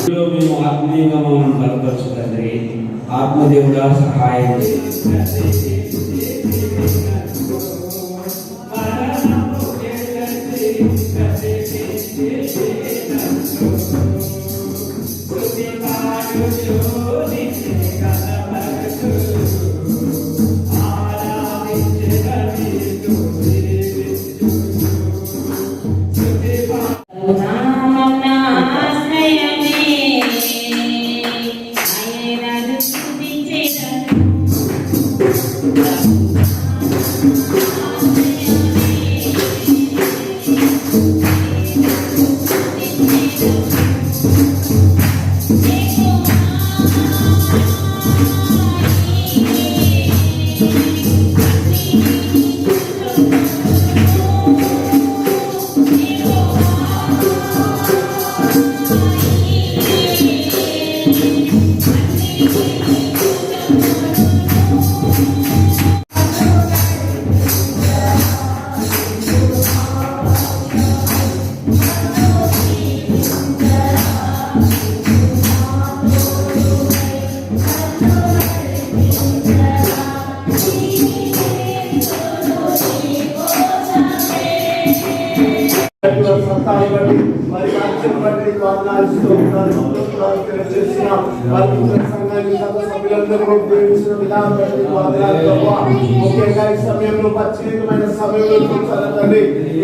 మేము ఆత్మీయంగా మమ్మల్ని బలపరచు తండ్రి. ఆత్మదేవుడా సహాయం చేయండి.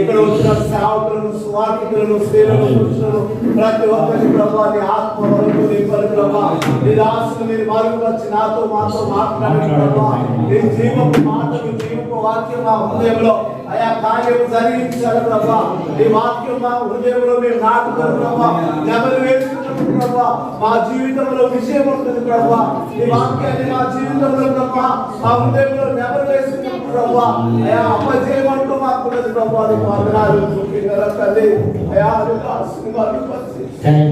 ఇక్కడ వచ్చిన సేవకులను, స్వార్థికులను, స్త్రీలను, పురుషులను ప్రతి ఒక్కరి ప్రభావ నీ ఆత్మ వరకు నింపని ప్రభావ. నీ దాసులు మీరు మరుగుపరిచి నాతో మాతో మాట్లాడిన ప్రభావ. నీ జీవపు మాటలు, జీవపు వాక్యం మా హృదయంలో అయా కార్యం జరిగించాలి ప్రభా. ఈ వాక్యం మా హృదయంలో మేము నాటుతారు ప్రభా. నెమరు వేసుకున్నప్పుడు ప్రభా మా జీవితంలో విజయం ఉంటుంది ప్రభా. ఈ వాక్యాన్ని మా జీవితంలో ప్రభా మా హృదయంలో నెమరు వేసుకున్నప్పుడు ప్రభా అయా అపజయం అంటూ మాకు ఉన్నది ప్రభా. నీ వందనాలు తల్లి. అయా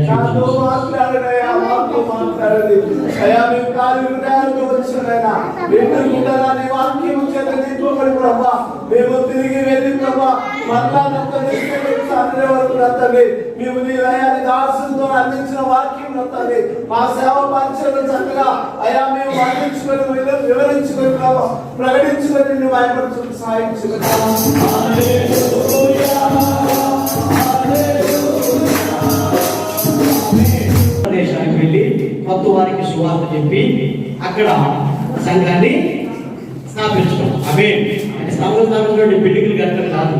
నాతో మాట్లాడనయా, మాతో మాట్లాడండి అయా. మేము కార్యాలయానికి వచ్చినైనా నీ వాక్యం చేత నింపబడి ప్రభా మేము తిరిగి వెళ్ళి ప్రభా మళ్ళా వరకు తండ్రి మేము నీ అయాని దాసులతో అందించిన వాక్యం తండ్రి మా సేవ పరిచయం చక్కగా అయా మేము వర్ణించుకొని వివరించుకొని ప్రభా ప్రకటించుకొని నువ్వు ఆయన సహాయం దేశానికి వెళ్ళి కొత్త వారికి సువార్త చెప్పి అక్కడ సంఘాన్ని స్థాపించడం. అవే స్థాపించడం బిల్డింగ్లు కట్టడం కాదు.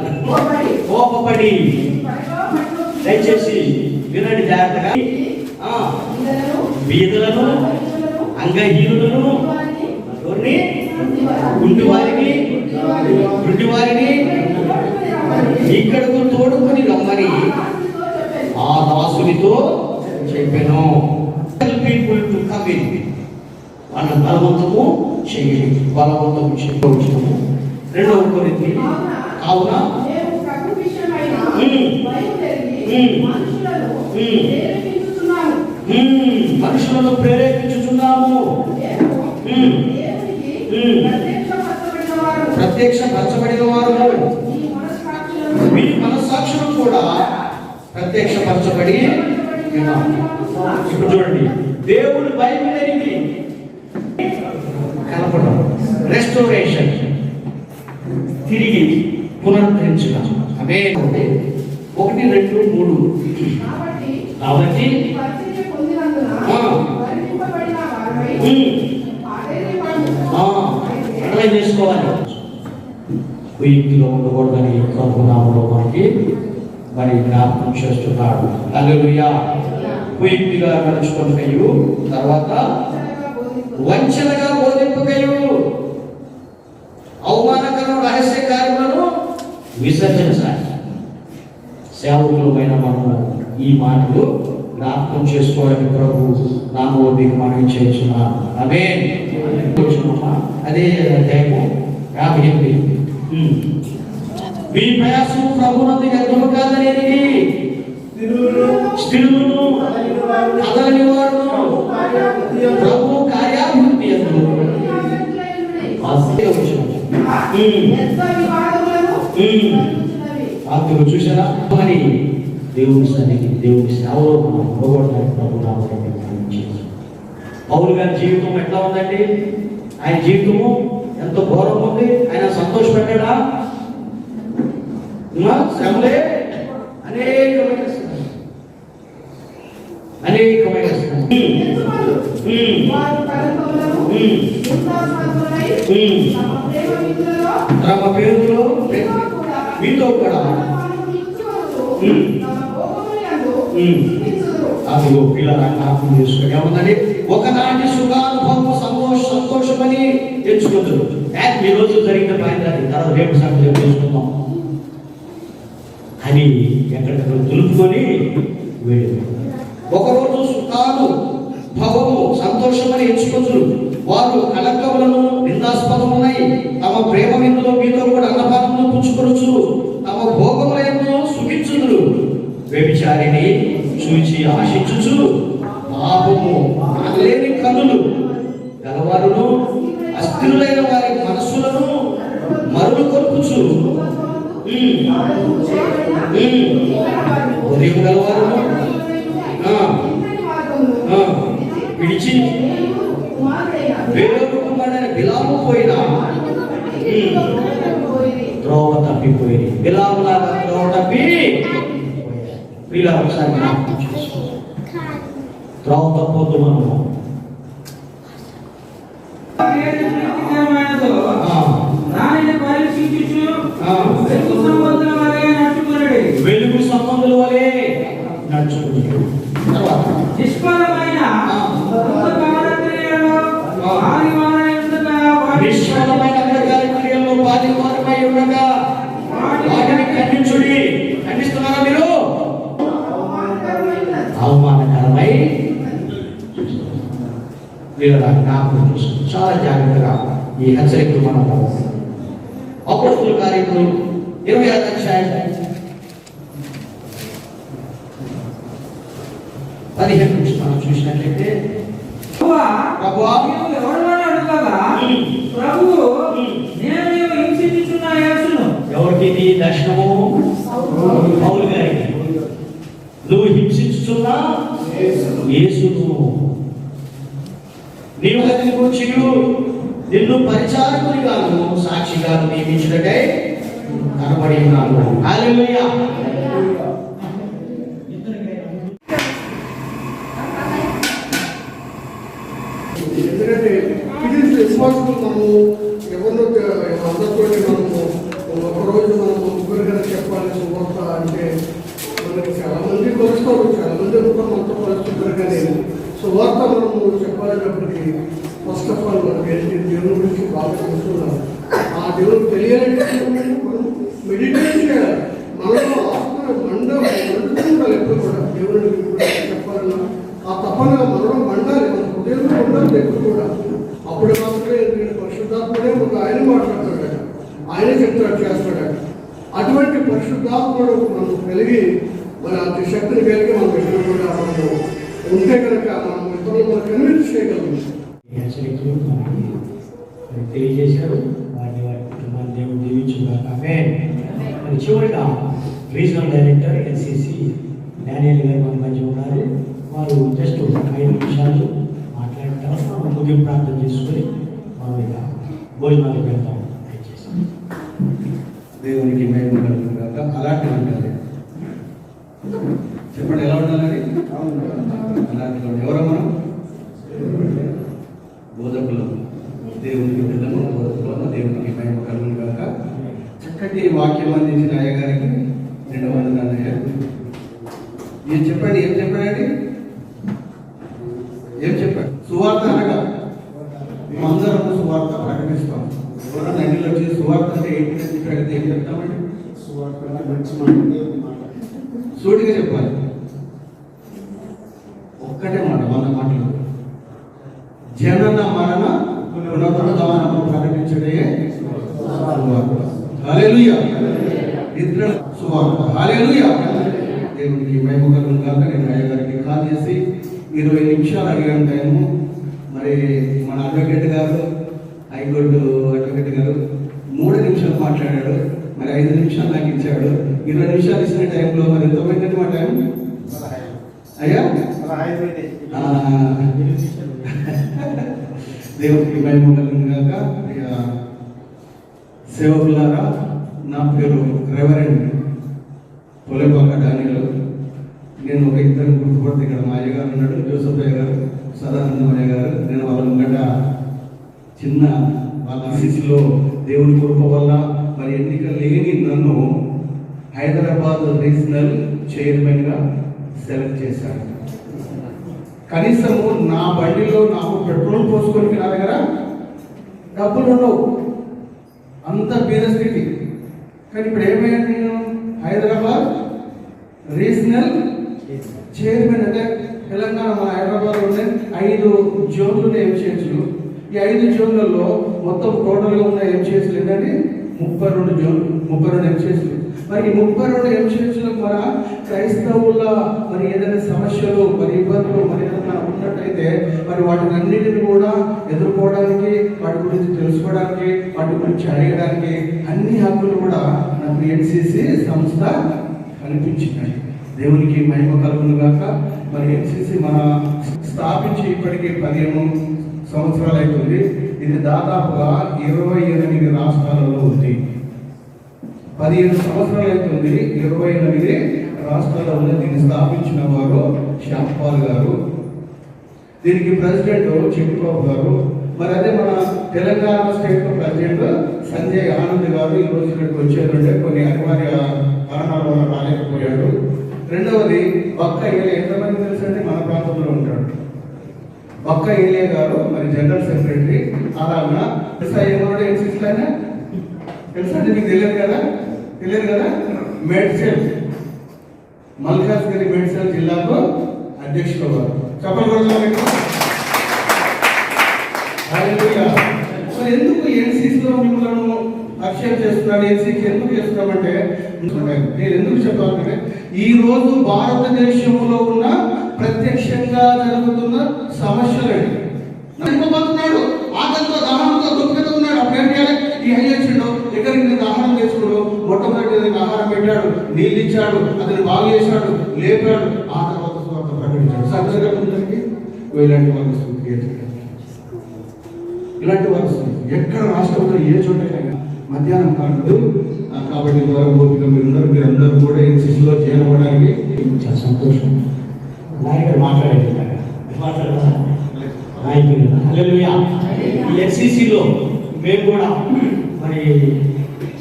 కోపపడి దయచేసి వినండి జాగ్రత్తగా. బీదలను, అంగహీనులను, గుడ్డివారిని ఇక్కడకు తోడుకొని రమ్మని ఆ దాసునితో చెప్పాను. People to come in. వాళ్ళ బలవంతము చేయండి, బలవంతము చేయవచ్చును. 2వ కొరింథీ కావున మనుషులను ప్రేరేపించుచున్నాము. ప్రత్యక్షపరచబడిన వారు మీ మనస్సాక్షులు కూడా ప్రత్యక్షపరచబడి. ఇప్పుడు చూడండి, దేవుడు బయలుదేరి కలపడం, రెస్టోరేషన్, తిరిగి పునరుద్ధరించడం. అవే 1, 2, 3. కాబట్టి అట్లా చేసుకోవాలి. వీటిలో ఉండకూడదని కనుగొన్నాములో మనకి మరి జ్ఞాపకం చేస్తున్నాడు. హల్లెలూయా. కుయుక్తిగా నడుచుకొనకయు, తర్వాత వంచనగా బోధింపకయు, అవమానకర రహస్య కార్యములను విసర్జించాలి. సేవకులమైన మనము ఈ మాటలు జ్ఞాపకం చేసుకోవాలని ప్రభు నామోదికి మనం చేస్తున్నాం. ఆమేన్. అదే అధ్యాయము 58. మీ ప్రయాసం ప్రభునందు వ్యర్థము కాదనేది స్థిరులను కదలని వారు ప్రభు కార్యాభివృద్ధి అందుకు చూసారా మరి దేవుని సన్నిధి, దేవుని సేవలో మనం నిలబడడానికి ప్రభు నామములో పౌలు గారి జీవితం ఎట్లా ఉందండి? ఆయన జీవితము ఎంతో ఘోరంగా ఉంది. ఆయన సంతోషపెట్టాడా? శ్రమలే అనేకమైన తమ పేరులో మీతో కూడా అదిగో పిల్లల జ్ఞాపకం చేసుకుని ఏమన్నది? ఒకనాటి సుఖానుభవం సంతోషమని తెచ్చుకుంటారు. ఈ రోజు జరిగిన పని తర్వాత రేపు సంగతి చేసుకుందాం అని ఎక్కడికక్కడ దులుపుకొని వెళ్ళి ఒకరోజు సుఖానుభవము సంతోషమని ఎంచుకుంటారు. వారు కళకములను నిందాస్పదమున్నాయి. తమ ప్రేమ విందులో మీతో కూడా అన్నపానములు పుచ్చుకొనుచు తమ భోగములను సుఖించుదురు. వ్యభిచారిని చూచి ఆశించుచు పాపము ఆగలేని కన్నులు గలవారును అస్థిరులైన వారి మనస్సులను మరులు కొలుపుచు ఉదయం గలవారును విడిచి వేరొకమైన బిలాము పోయిన త్రోవ తప్పిపోయింది. బిలాములాగా త్రోవ తప్పి వీళ్ళ ఒకసారి త్రోవ తప్పొద్దు. మనము వెలుగు సంబంధుల వలె నడుచుకుంటాడు. నిష్ఫలమైన కార్యక్రియల్లో బాధివారమై ఉండగా వాటిని ఖండించుడి. ఖండిస్తున్నారా మీరు? అవమానకరమై వీళ్ళ జ్ఞాపకం చూసుకుని చాలా జాగ్రత్తగా ఈ హెచ్చరికలు మనము అపోస్తలుల కార్యములు 26వ అధ్యాయం 15 నుంచి మనం చూసినట్లయితే ఎవరికి దర్శనము? పౌలు గారికి. నువ్వు హింసించుచున్నా యేసును నీవు అతని గురించి నిన్ను పరిచారకునిగాను సాక్షిగాను నియమించుటకై కనబడి ఉన్నాను. హల్లెలూయా. ఎందుకంటే ఇట్ ఈస్ రెస్పాన్సిబుల్. మనము ఎవరినో అందరితో మనము ఒకరోజు మనము ముగ్గురు కనుక చెప్పాలి సువార్త అంటే మనకి చాలా మంది కలుస్తారు, చాలా మంది మనతో కలుస్తుంటారు. కానీ సువార్త మనము చెప్పాలన్నప్పటికీ ఫస్ట్ ఆఫ్ ఆల్ మనకి ఏంటి దేవుని గురించి బాగా తెలుస్తున్నాం. ఆ దేవుడు తెలియాలంటే మనం మెడిటేట్ చేయాలి. మనలో ఆత్మ మండుతుండాలి. ఎప్పుడు కూడా దేవుని చెప్పాలన్నా ఆ తపన మనలో మండాలి, మన హృదయంలో ఉండాలి ఎప్పుడు కూడా. అప్పుడు మాత్రమే పరిశుద్ధాత్మడే ఒక ఆయన మాట్లాడతాడట, ఆయన చెప్తాడు, చేస్తాడట. అటువంటి పరిశుద్ధాత్మడు మనం కలిగి మన అంత శక్తిని కలిగి మనం ఎప్పుడు కూడా మనము ఉంటే కనుక మనం ఇతరులు మనం కన్విన్స్ చేయగలం. తెలియజేశారు. వారిని వారి కుటుంబాన్ని దేవుడు దీవించుగాక. ఆమేన్. చివరిగా రీజనల్ డైరెక్టర్ ఎన్సిసి డానియల్ గారు మన మధ్య ఉన్నారు. వారు జస్ట్ 5 నిమిషాలు మాట్లాడతారు. ముగింపు ప్రార్థన చేసుకొని మనం ఇక భోజనాలు పెడతాం. దేవునికి మహిమ కలుగును గాక. అలాంటి ఉండాలి. చెప్పండి, ఎలా ఉండాలని? అలాంటి ఎవరో మనం బోధకులు, దేవునికి బిడ్డలు, బోధకులు. దేవునికి మహిమ కలుగును గాక. చక్కటి వాక్యం అందించిన అయ్య గారికి 2 వందనాలు అయ్యా. ఏం చెప్పండి, ఏం చెప్పాడండి? ఏం చెప్పాడు? సువార్త అనగా అందరము సువార్త ప్రకటిస్తాం. ఎవరైనా ఇంట్లో వచ్చి సువార్త అంటే ఏంటి అడిగితే ఏం చెప్తామండి? సువార్త మంచి మాట, సూటిగా చెప్పాలి. ఒక్కటే మాట, 100 మాటలు. జనన మరణ పునరుద్ధానము ప్రకటించడే సువార్త. హల్లెలూయా. నిద్ర సువార్త. హల్లెలూయా. దేవునికి మహిమ కలుగును గాక. నేను అయ్యగారికి కాల్ చేసి 20 నిమిషాలు అడిగాను టైము. మరి మన అడ్వకేట్ గారు, హైకోర్టు అడ్వకేట్ గారు 3 నిమిషాలు మాట్లాడాడు. మరి 5 నిమిషాలు నాకు ఇచ్చాడు. 20 నిమిషాలు ఇచ్చిన టైంలో మరి ఎంత పోయిందంటే మా టైం అయ్యా దేవుడికి మహిమ కలుగును గాక. సేవకులారా, నా పేరు రెవరెండ్ పొలేపాక డానియల్. నేను ఒక ఇద్దరు గుర్తుపడితే ఇక్కడ మా అయ్య గారు ఉన్నాడు, జోసఫ్ అయ్య గారు, సదానందమయ్య గారు. నేను వాళ్ళ ముంగట చిన్న వాళ్ళ ఆశీస్సులో దేవుని కృప వల్ల మరి ఎన్నిక లేని నన్ను హైదరాబాద్ రీజనల్ చైర్మన్గా సెలెక్ట్ చేశారు. కనీసము నా బండిలో నాకు పెట్రోల్ పోసుకొని నా దగ్గర డబ్బులు ఉండవు, అంత పేద స్థితి. కానీ ఇప్పుడు ఏమైనా నేను హైదరాబాద్ రీజనల్ చైర్మన్. అంటే తెలంగాణ మన హైదరాబాద్లో ఉండే 5 జోన్లు ఎంసీహెచ్లు. ఈ 5 జోన్లలో మొత్తం టోటల్గా ఉన్న ఎంసీహెచ్లు ఏంటంటే 32 జోన్లు, 32 ఎంసీహెచ్లు. మరి ఈ 32 ఎంసీహెచ్లకు మన క్రైస్తవుల మరి ఏదైనా సమస్యలు మరి ఇబ్బందులు మరి ఏదైనా ఉన్నట్టయితే మరి వాటిని అన్నిటిని కూడా ఎదుర్కోవడానికి, వాటి గురించి తెలుసుకోవడానికి, వాటి గురించి అడగడానికి అన్ని హక్కులు కూడా నాకు ఎన్సీసీ సంస్థ కల్పించినాయి. దేవునికి మహిమ కలుగును గాక. మరి ఎన్సీసీ మన స్థాపించి ఇప్పటికీ 15 సంవత్సరాలు అవుతుంది. ఇది దాదాపుగా 28 రాష్ట్రాలలో ఉంది. 15 సంవత్సరాలు అవుతుంది, 28 రాష్ట్రాల్లో ఉంది. దీన్ని స్థాపించిన వారు శ్యాంపాల్ గారు, దీనికి ప్రెసిడెంట్ చిట్టిబాబు గారు. మరి అదే మన తెలంగాణ స్టేట్ ప్రెసిడెంట్ సంజయ్ ఆనంద్ గారు ఈ రోజు ఇక్కడికి వచ్చేదంటే కొన్ని అనివార్య కారణాల వల్ల రాలేకపోయాడు. రెండవది బక్క ఏలే, ఎంతమంది తెలుసండి మన ప్రాంతంలో ఉంటాడు బక్క ఏలే గారు, మరి జనరల్ సెక్రటరీ. అలాగా తెలుసా ఏమన్నాడు ఎన్సీసీ అయినా తెలుసా అంటే మీకు తెలియదు కదా. మేడ్చల్ మల్కాజ్గిరి మేడ్చల్ జిల్లాకు అధ్యక్షులు వారు. చెప్పకూడదు. మరి ఎందుకు ఎన్సీసీలో మిమ్మల్ని అక్షయం చేస్తున్నాడు, ఎన్సీకి ఎందుకు చేస్తున్నామంటే నేను ఎందుకు చెప్పాలంటే ఈ రోజు భారతదేశంలో ఉన్న ప్రత్యక్షంగా జరుగుతున్న సమస్యలండి. నడిపోతున్నాడు, ఆకలితో దాహంతో దుఃఖంతో ఉన్నాడు. అప్పుడు ఏం చేయాలి? ఈ అయ్యొచ్చిండు ఎక్కడికి ఆహారం తెచ్చుకోడు, మొట్టమొదటి ఆహారం పెట్టాడు, నీళ్ళు ఇచ్చాడు, అతను బాగు చేశాడు, లేపాడు, ఆ తర్వాత స్వార్థ ప్రకటించాడు. సత్యగతులకి ఇలాంటి వాళ్ళు ఇలాంటి వాళ్ళు ఎక్కడ రాష్ట్రంలో ఏ చోటైనా మధ్యాహ్నం కాదు. కాబట్టి ద్వారా ఓపిక మీరందరూ కూడా ఎన్సీసీలో చేరడానికి చాలా సంతోషం. నాయకుడు మాట్లాడేది ఎన్సీసీలో మేము కూడా మరి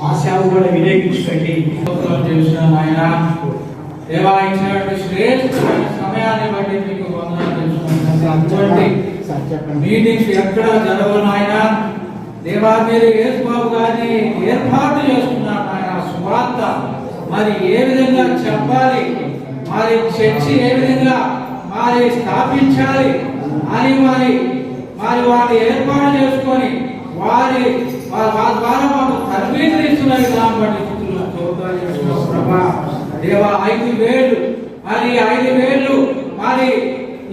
మా సేవ కూడా వినియోగించుకోండి. ఆయన దేవా ఇచ్చినటువంటి శ్రేష్టమైన సమయాన్ని బట్టి మీకు వందనాలు తెలుసుకుంటున్నాను. అటువంటి మీటింగ్స్ ఎక్కడ జరగను ఆయన దేవా, మీరు యేసు బాబు గారిని ఏర్పాటు చేసుకున్నారు ఆయన. సువార్త మరి ఏ విధంగా చెప్పాలి, మరి చర్చి ఏ విధంగా మరి స్థాపించాలి అని మరి వారిని ఏర్పాటు చేసుకొని వారి ద్వారా మాకు తరబీదు ఇస్తున్నారు. కాబట్టి దేవా 5,000 మరి 5,000 మరి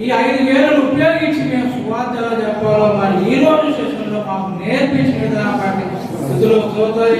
ఈ 5,000 ఉపయోగించి మేము సువార్త చెప్పాలో మరి ఈ రోజు సెషన్లో మాకు నేర్పించిన విధానం బట్టి స్థుతులు స్తోత్రాలు